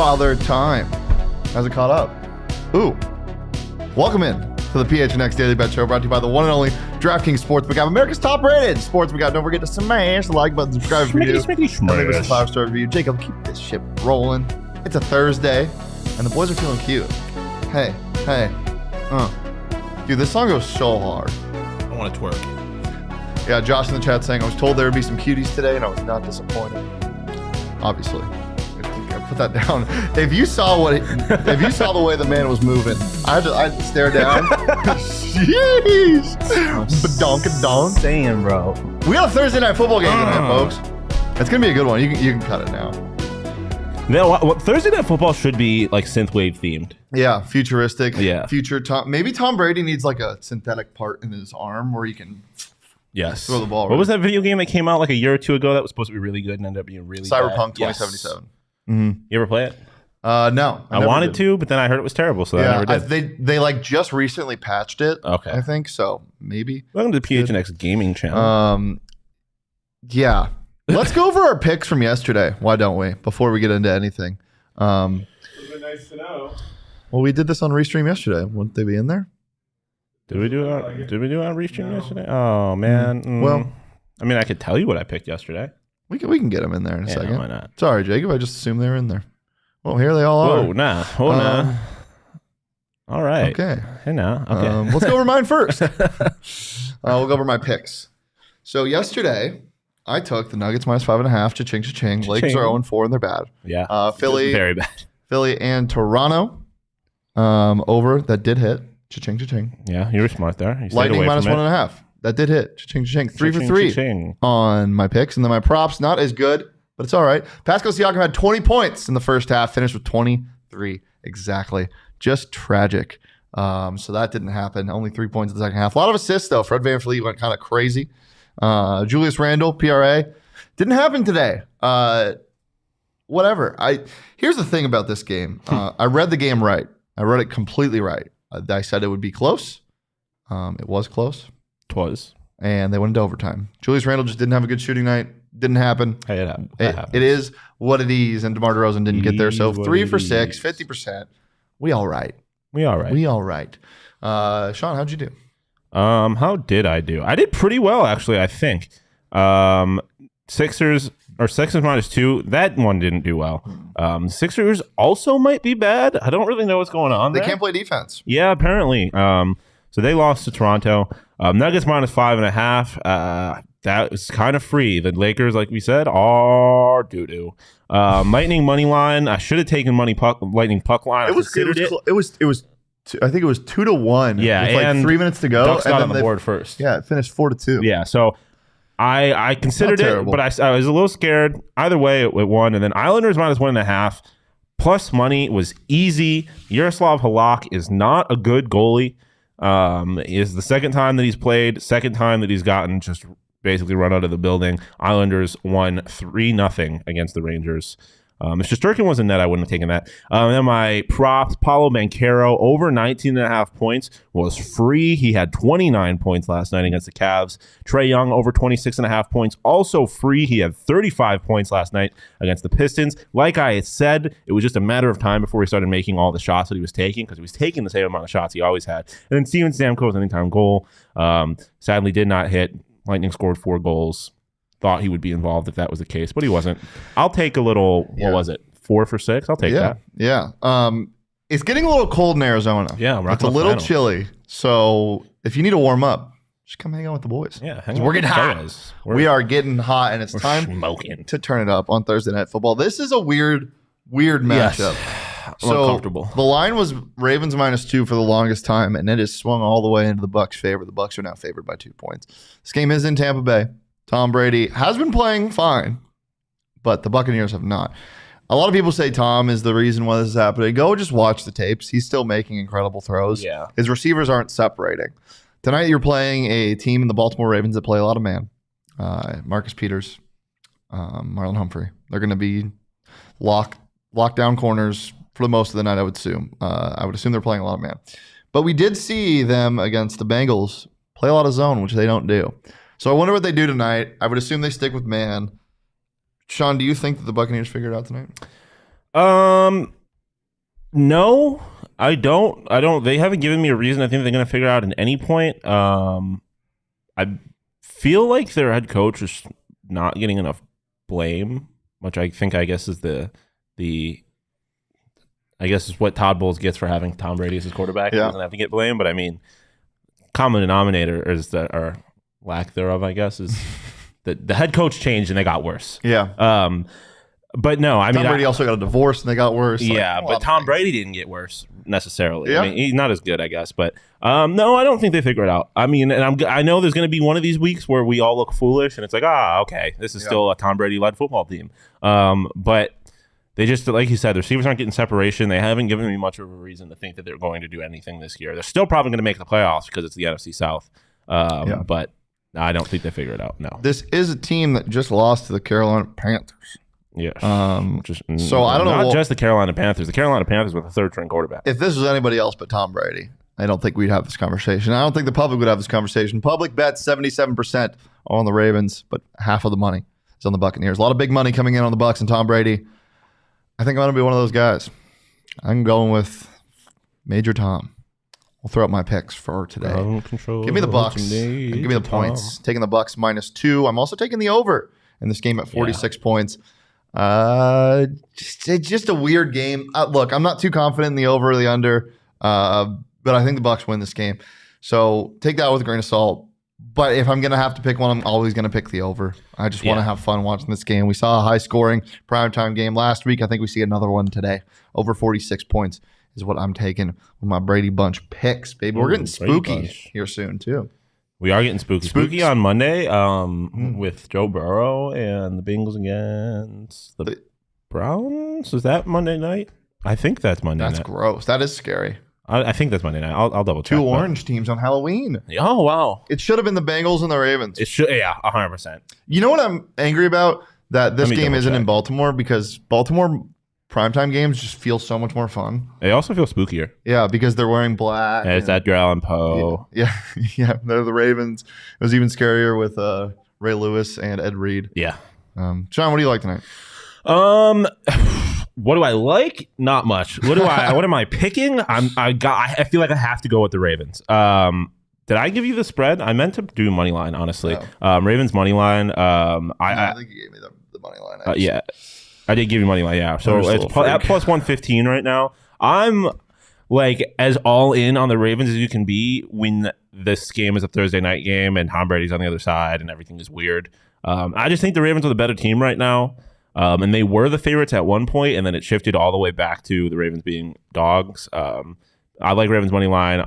Father Time. How's it caught up? Ooh. Welcome in to the PHNX Daily Bet Show, brought to you by the one and only DraftKings Sportsbook app, America's top-rated sportsbook app. Don't forget to smash the like button, subscribe if you're new, and leave us a 5-star review. Jacob, keep this shit rolling. It's a Thursday, and the boys are feeling cute. Hey. Dude, this song goes so hard. I want to twerk. Yeah, Josh in the chat saying, I was told there would be some cuties today, and I was not disappointed. Obviously. I put that down. If you saw the way the man was moving, I had to stare down. Jeez. Badonka-donk. Saying, bro. We got a Thursday night football game tonight, folks. It's going to be a good one. You can cut it now. No, Thursday night football should be like synthwave themed. Yeah, futuristic. Yeah. Maybe Tom Brady needs like a synthetic part in his arm where he can throw the ball. What was that video game that came out like a year or two ago that was supposed to be really good and ended up being really Cyberpunk bad? 2077. Yes. Mm-hmm. You ever play it? No. I wanted to, but then I heard it was terrible, so I never did. They like just recently patched it. Okay. I think so. Maybe. Welcome to the PHNX gaming channel. Yeah. Let's go over our picks from yesterday. Why don't we? Before we get into anything. It would have been nice to know. Well, we did this on Restream yesterday. Wouldn't they be in there? Did we do it on Restream yesterday? Oh man. Well, I mean, I could tell you what I picked yesterday. We can get them in there in a second. Why not? Sorry, Jacob. I just assumed they were in there. Well, here they all are. Oh, nah. All right. Okay. Hey, now. Okay. Let's go over mine first. We'll go over my picks. So yesterday, I took the Nuggets minus 5.5. Cha-ching, cha-ching. Lakers are 0-4 and they're bad. Yeah. Philly. Very bad. Philly and Toronto over. That did hit. Cha-ching, cha-ching. Yeah, you were smart there. You Lightning minus 1.5. That did hit. Cha-ching, cha-ching. 3 for 3 on my picks. And then my props, not as good, but it's all right. Pascal Siakam had 20 points in the first half, finished with 23 exactly. Just tragic. So that didn't happen. Only 3 points in the second half. A lot of assists, though. Fred VanVleet went kind of crazy. Julius Randle, PRA. Didn't happen today. Whatever. Here's the thing about this game. I read the game right. I read it completely right. I said it would be close. It was close. And they went into overtime. Julius Randle just didn't have a good shooting night. Didn't happen. Hey, it happened. It is what it is, and DeMar DeRozan didn't get there. So 3 for 6, 50%. We all right. Shawn, how'd you do? How did I do? I did pretty well, actually, I think. Sixers minus 2. That one didn't do well. Sixers also might be bad. I don't really know what's going on there. They can't play defense. Yeah, apparently. So they lost to Toronto. Nuggets minus 5.5. That was kind of free. The Lakers, like we said, are doo-doo. Lightning money line. I should have taken Lightning puck line. It was I think it was 2-1. Yeah, with like 3 minutes to go. Ducks got on the board first. Yeah, it finished 4-2. Yeah, so I considered it, but I was a little scared. Either way, it won. And then Islanders minus 1.5. Plus money was easy. Yaroslav Halak is not a good goalie. Is the second time that he's played, second time that he's gotten just basically run out of the building. Islanders won 3-0 against the Rangers. If Shesterkin was in net, I wouldn't have taken that. And then my props, Paolo Banchero, over 19.5 points, was free. He had 29 points last night against the Cavs. Trae Young, over 26.5 points, also free. He had 35 points last night against the Pistons. Like I had said, it was just a matter of time before he started making all the shots that he was taking, because he was taking the same amount of shots he always had. And then Steven Stamkos' anytime goal sadly did not hit. Lightning scored 4 goals. Thought he would be involved if that was the case, but he wasn't. I'll take a little, what was it, 4 for 6? I'll take that. Yeah. It's getting a little cold in Arizona. Yeah, it's a little chilly. So if you need to warm up, just come hang out with the boys. Yeah, we're getting hot. We are getting hot, and it's time to turn it up on Thursday Night Football. This is a weird matchup. So uncomfortable. The line was Ravens minus 2 for the longest time, and it has swung all the way into the Bucs' favor. The Bucs are now favored by 2 points. This game is in Tampa Bay. Tom Brady has been playing fine, but the Buccaneers have not. A lot of people say Tom is the reason why this is happening. Go just watch the tapes. He's still making incredible throws. Yeah. His receivers aren't separating. Tonight you're playing a team in the Baltimore Ravens that play a lot of man. Marcus Peters, Marlon Humphrey. They're going to be lockdown corners for the most of the night, I would assume. I would assume they're playing a lot of man. But we did see them against the Bengals play a lot of zone, which they don't do. So I wonder what they do tonight. I would assume they stick with man. Shawn, do you think that the Buccaneers figure it out tonight? No, I don't. They haven't given me a reason. I think they're going to figure out at any point. I feel like their head coach is not getting enough blame, which I guess is is what Todd Bowles gets for having Tom Brady as his quarterback. Yeah. He doesn't have to get blamed, but I mean, common denominator is that, or lack thereof, I guess, is that the head coach changed and they got worse. Yeah. But no, I mean, Tom Brady also got a divorce and they got worse. Yeah, but Tom Brady didn't get worse necessarily. Yeah. I mean, he's not as good, I guess. But no, I don't think they figure it out. I mean, and I know there's going to be one of these weeks where we all look foolish and it's like, okay, this is still a Tom Brady-led football team. But they just, like you said, the receivers aren't getting separation. They haven't given me much of a reason to think that they're going to do anything this year. They're still probably going to make the playoffs because it's the NFC South. But I don't think they figure it out, no. This is a team that just lost to the Carolina Panthers. Yeah. So I don't know. Not just the Carolina Panthers. The Carolina Panthers with a third-string quarterback. If this was anybody else but Tom Brady, I don't think we'd have this conversation. I don't think the public would have this conversation. Public bets 77% on the Ravens, but half of the money is on the Buccaneers. A lot of big money coming in on the Bucs and Tom Brady. I think I'm going to be one of those guys. I'm going with Major Tom. We'll throw out my picks for today. Give me the Bucs. And give me the points. Taking the Bucs -2. I'm also taking the over in this game at 46 points. It's just a weird game. Look, I'm not too confident in the over or the under, but I think the Bucs win this game. So take that with a grain of salt. But if I'm going to have to pick one, I'm always going to pick the over. I just want to have fun watching this game. We saw a high-scoring primetime game last week. I think we see another one today. Over 46 points is what I'm taking with my Brady Bunch picks, baby. We're getting spooky here soon, too. We are getting spooky. Spooky on Monday with Joe Burrow and the Bengals against the Browns. Is that Monday night? I think that's Monday night. That's gross. That is scary. I think that's Monday night. I'll double check. Two orange teams on Halloween. Oh, wow. It should have been the Bengals and the Ravens. It should, 100%. You know what I'm angry about? That this game isn't in Baltimore, because Baltimore primetime games just feel so much more fun. They also feel spookier. Yeah, because they're wearing black. Yeah, it's Edgar Allan Poe. Yeah, they're the Ravens. It was even scarier with Ray Lewis and Ed Reed. Yeah. Sean, what do you like tonight? What do I like? Not much. What am I picking? I feel like I have to go with the Ravens. Did I give you the spread? I meant to do money line, honestly. No. Ravens money line. I think you gave me the money line. Yeah. I did give you money line, yeah. So it's at plus 115 right now. I'm like as all in on the Ravens as you can be when this game is a Thursday night game and Tom Brady's on the other side and everything is weird. I just think the Ravens are the better team right now. And they were the favorites at one point, and then it shifted all the way back to the Ravens being dogs. I like Ravens money line.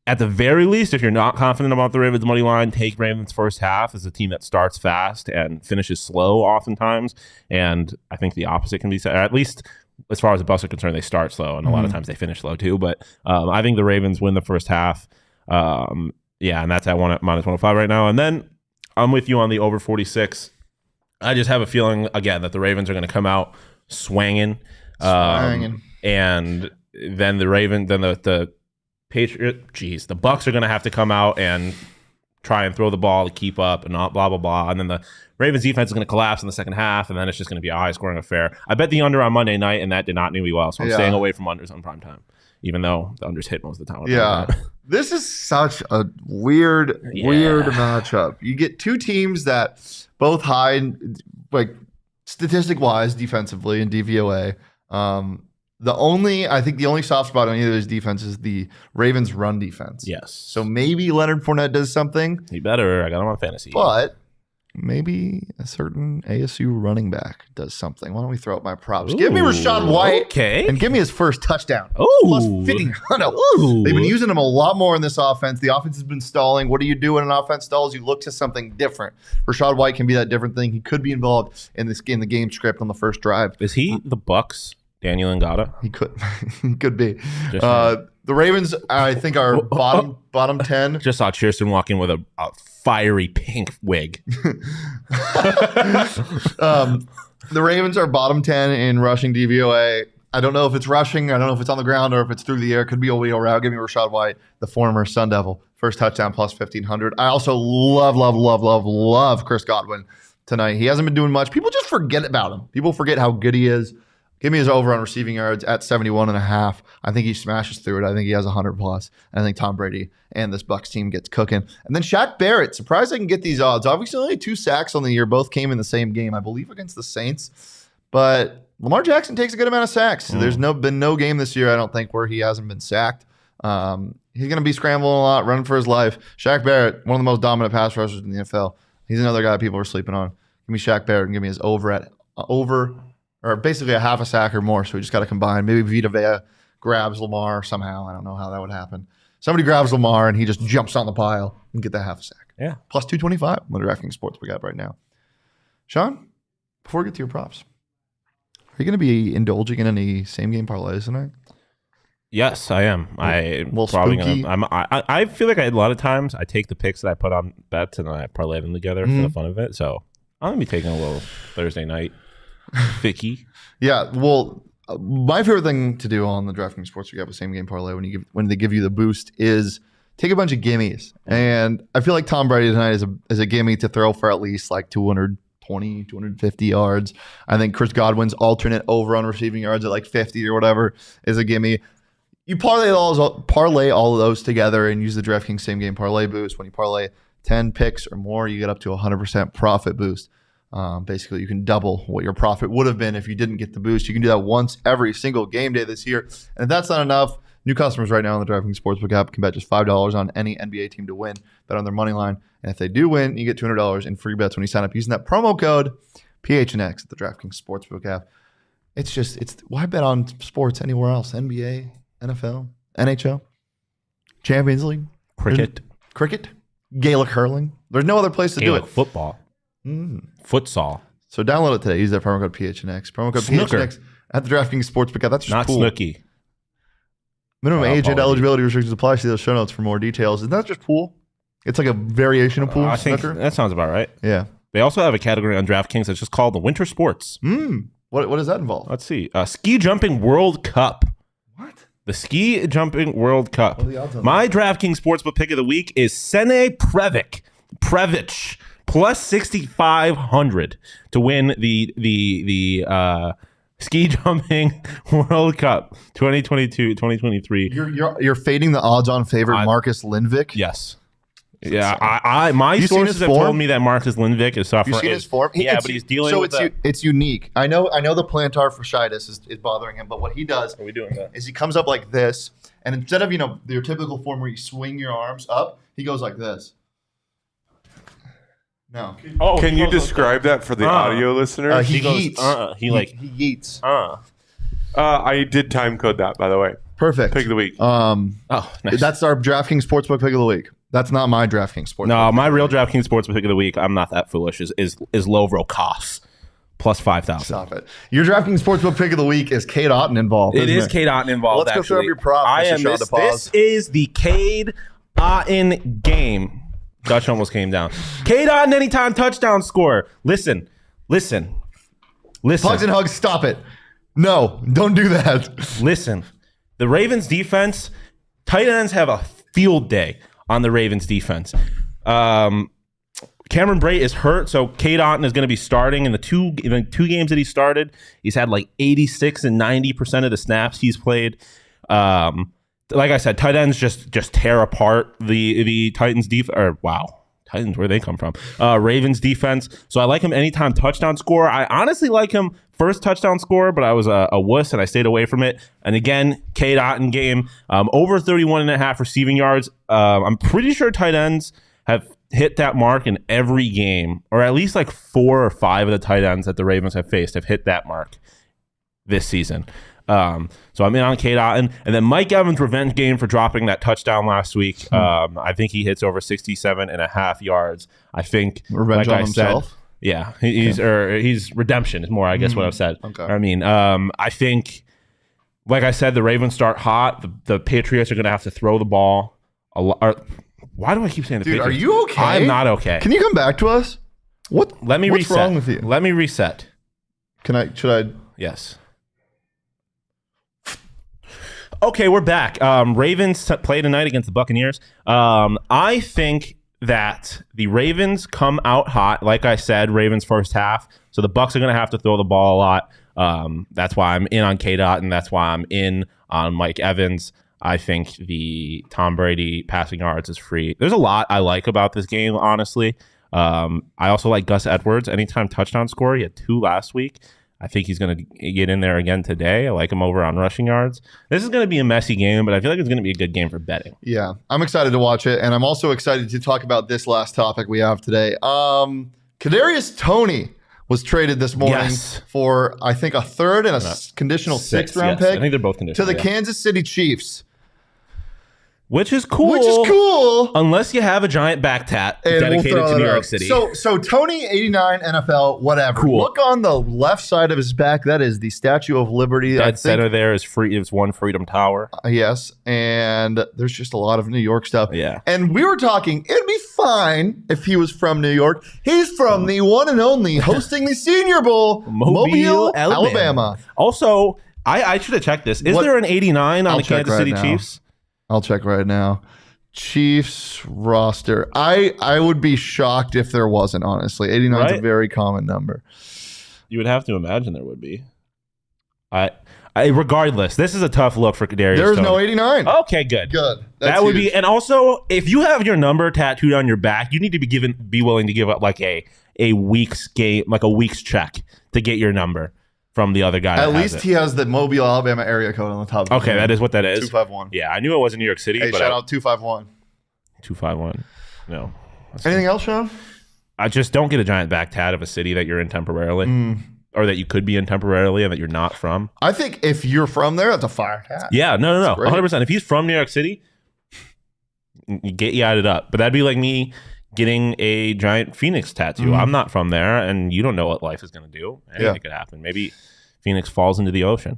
At the very least, if you're not confident about the Ravens money line, take Ravens first half as a team that starts fast and finishes slow oftentimes. And I think the opposite can be said, at least as far as the Bucs are concerned, they start slow, and a lot of times they finish slow too. But I think the Ravens win the first half. And that's at -105 right now. And then I'm with you on the over 46. I just have a feeling, again, that the Ravens are going to come out swanging. And then the Bucs are going to have to come out and try and throw the ball to keep up and not blah, blah, blah. And then the Ravens defense is going to collapse in the second half, and then it's just going to be a high-scoring affair. I bet the under on Monday night, and that did not do me well, so I'm staying away from unders on primetime, even though the unders hit most of the time. Yeah. This is such a weird matchup. You get two teams that both high, like statistic-wise, defensively in DVOA. I think the only soft spot on either of those defenses is the Ravens' run defense. Yes. So maybe Leonard Fournette does something. He better. I got him on fantasy. But maybe a certain ASU running back does something. Why don't we throw up my props? Give me Rachaad White. Okay. And give me his first touchdown. Ooh. Plus 1,500. They've been using him a lot more in this offense. The offense has been stalling. What do you do when an offense stalls? You look to something different. Rachaad White can be that different thing. He could be involved in the game script on the first drive. Is he the Bucs' Daniel Ngata? He could. He could be. The Ravens, I think, are bottom 10. Just saw Cheerson walk in with a fiery pink wig. The Ravens are bottom 10 in rushing DVOA. I don't know if it's rushing. I don't know if it's on the ground or if it's through the air. It could be a wheel route. Give me Rachaad White, the former Sun Devil. First touchdown plus 1,500. I also love Chris Godwin tonight. He hasn't been doing much. People just forget about him. People forget how good he is. Give me his over on receiving yards at 71.5. I think he smashes through it. I think he has 100 plus. I think Tom Brady and this Bucs team gets cooking. And then Shaq Barrett. Surprised I can get these odds. Obviously, only 2 sacks on the year. Both came in the same game, I believe, against the Saints. But Lamar Jackson takes a good amount of sacks. There's been no game this year, I don't think, where he hasn't been sacked. He's going to be scrambling a lot, running for his life. Shaq Barrett, one of the most dominant pass rushers in the NFL. He's another guy people are sleeping on. Give me Shaq Barrett and give me his over or basically a half a sack or more. So we just got to combine. Maybe Vita Vea grabs Lamar somehow. I don't know how that would happen. Somebody grabs Lamar and he just jumps on the pile and get that half a sack. Yeah. Plus 225 on the DraftKings Sports we got right now. Shawn, before we get to your props, are you going to be indulging in any same game parlays tonight? Yes, I am. I feel like a lot of times I take the picks that I put on bets and then I parlay them together for the fun of it. So I'm going to be taking a little Thursday night Vicky. Yeah, well, my favorite thing to do on the DraftKings Sports with same game parlay when they give you the boost is take a bunch of gimmies. And I feel like Tom Brady tonight is a gimme to throw for at least like 220, 250 yards. I think Chris Godwin's alternate over on receiving yards at like 50 or whatever is a gimme. You parlay all of those together and use the DraftKings same game parlay boost. When you parlay 10 picks or more, you get up to 100% profit boost. Basically, you can double what your profit would have been if you didn't get the boost. You can do that once every single game day this year. And if that's not enough, new customers right now on the DraftKings Sportsbook app can bet just $5 on any NBA team to win. Bet on their money line. And if they do win, you get $200 in free bets when you sign up using that promo code PHNX at the DraftKings Sportsbook app. It's why bet on sports anywhere else? NBA, NFL, NHL, Champions League, cricket, Gaelic hurling. There's no other place to do it. Football. Futsal. So download it today. Use that promo code PHNX. Promo code PHNX at the DraftKings Sportsbook app. That's just not pool. Snooki. Minimum age and eligibility restrictions apply. See those show notes for more details. Isn't that just pool? It's like a variation of pool. I think that sounds about right. Yeah. They also have a category on DraftKings that's just called the Winter Sports. What does that involve? Let's see. Ski Jumping World Cup. What? The Ski Jumping World Cup. What are the odds on My DraftKings Sportsbook pick of the week is Sene Previch plus 6,500 to win the Ski Jumping World Cup 2022-2023. You're fading the odds-on favorite Marcus Lindvik? Yes. Yeah, my sources have told me that Marcus Lindvik is suffering. You've seen his form? But he's dealing with that. It's unique. I know the plantar fasciitis is bothering him, but what he does is he comes up like this, and instead of your typical form where you swing your arms up, he goes like this. No. Can you describe that for the audio listener? He yeets. He yeets. I did time code that, by the way. Perfect. Pick of the week. Nice. That's our DraftKings Sportsbook pick of the week. That's not my DraftKings Sportsbook. No, my real DraftKings Sportsbook pick of the week, I'm not that foolish, is Lovro Koss plus 5,000. Stop it. Your DraftKings Sportsbook pick of the week is Cade Otton involved. It is Cade Otton involved. Let's go through up your props. This is the Cade Otton game. Dutch almost came down. Cade Otton anytime touchdown score. Listen. Pugs and hugs, stop it. No, don't do that. Listen. The Ravens defense, tight ends have a field day on the Ravens defense. Cameron Brate is hurt, so Cade Otton is going to be starting in the two games that he started. He's had like 86 and 90% of the snaps he's played. Like I said, tight ends just tear apart the Titans defense. Or wow, Titans, where they come from? Ravens defense. So I like him anytime touchdown score. I honestly like him first touchdown score, but I was a wuss and I stayed away from it. And again, Cade Otton game, over 31.5 receiving yards. I'm pretty sure tight ends have hit that mark in every game, or at least like 4 or 5 of the tight ends that the Ravens have faced have hit that mark this season. So I'm in on Cade Otton. And then Mike Evans' revenge game for dropping that touchdown last week. I think he hits over 67.5 yards. I think revenge on himself. Yeah, he's redemption is more, I guess, what I've said. Okay. I mean, I think, like I said, the Ravens start hot. The Patriots are going to have to throw the ball a lot. Why do I keep saying the Patriots? Dude, are you okay? I'm not okay. Can you come back to us? What's wrong with you? Let me reset. Should I? Yes. Okay, we're back. Ravens play tonight against the Buccaneers. I think that the Ravens come out hot. Like I said, Ravens first half. So the Bucs are going to have to throw the ball a lot. That's why I'm in on K-Dot, and that's why I'm in on Mike Evans. I think the Tom Brady passing yards is free. There's a lot I like about this game, honestly. I also like Gus Edwards. Anytime touchdown score, he had 2 last week. I think he's going to get in there again today. I like him over on rushing yards. This is going to be a messy game, but I feel like it's going to be a good game for betting. Yeah, I'm excited to watch it, and I'm also excited to talk about this last topic we have today. Kadarius Toney was traded this morning for, I think, a third and a conditional 6th round pick. I think they're both conditional. To the Kansas City Chiefs. Which is cool. Unless you have a giant back tat dedicated to New York City. So Toney, 89, NFL, whatever. Cool. Look on the left side of his back. That is the Statue of Liberty. Dead center there is free. It's one Freedom Tower. Yes. And there's just a lot of New York stuff. Yeah. And we were talking, it'd be fine if he was from New York. He's from the one and only hosting the Senior Bowl, Mobile, Alabama. Also, I should have checked this. Is there an 89 on the Kansas City Chiefs? I'll check right now. Chiefs roster. I would be shocked if there wasn't, honestly. 89 is a very common number. You would have to imagine there would be. Regardless, this is a tough look for Kadarius. There's no 89. Okay, good. Good. That would be, and also, if you have your number tattooed on your back, you need to be willing to give up like a week's game, like a week's check to get your number from the other guy. At least he has the Mobile, Alabama area code on the top. Okay, that is what that is. 251. Yeah, I knew it was in New York City. Hey, shout out 251. 251. No. Anything else, Sean? I just don't get a giant back tat of a city that you're in temporarily. Or that you could be in temporarily and that you're not from. I think if you're from there, that's a fire tat. Yeah, no. 100%. If he's from New York City, you added up. But that'd be like me getting a giant Phoenix tattoo. I'm not from there, and you don't know what life is going to do. Anything could happen. Maybe Phoenix falls into the ocean.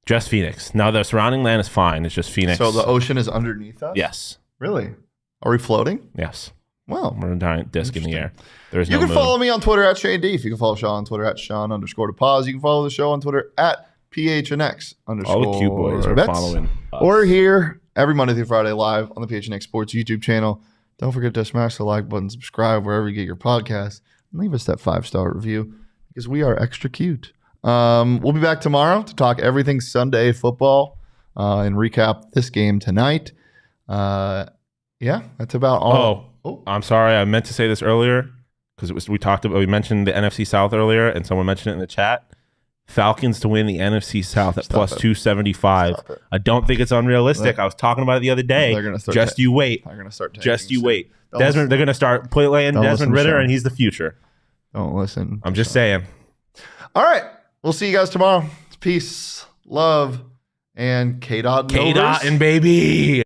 Just Phoenix. Now, the surrounding land is fine. It's just Phoenix. So the ocean is underneath us? Yes. Really? Are we floating? Yes. Well, we're a giant disc in the air. There's you no can follow me on Twitter at Shane D. You can follow Shawn on Twitter at Shawn_to-pause. You can follow the show on Twitter at PHNX_. All the cute boys are following us. We're here every Monday through Friday live on the PHNX Sports YouTube channel. Don't forget to smash the like button, subscribe wherever you get your podcasts, and leave us that 5-star review because we are extra cute. We'll be back tomorrow to talk everything Sunday football and recap this game tonight. Yeah, that's about all. Oh, I'm sorry. I meant to say this earlier because we mentioned the NFC South earlier, and someone mentioned it in the chat. Falcons to win the NFC South at plus 275. I don't think it's unrealistic. I was talking about it the other day. Just you wait. They're gonna start. Just you wait. They're gonna start playing Desmond Ridder, and he's the future. Don't listen. I'm just saying. All right, we'll see you guys tomorrow. Peace, love, and K-Dot and baby.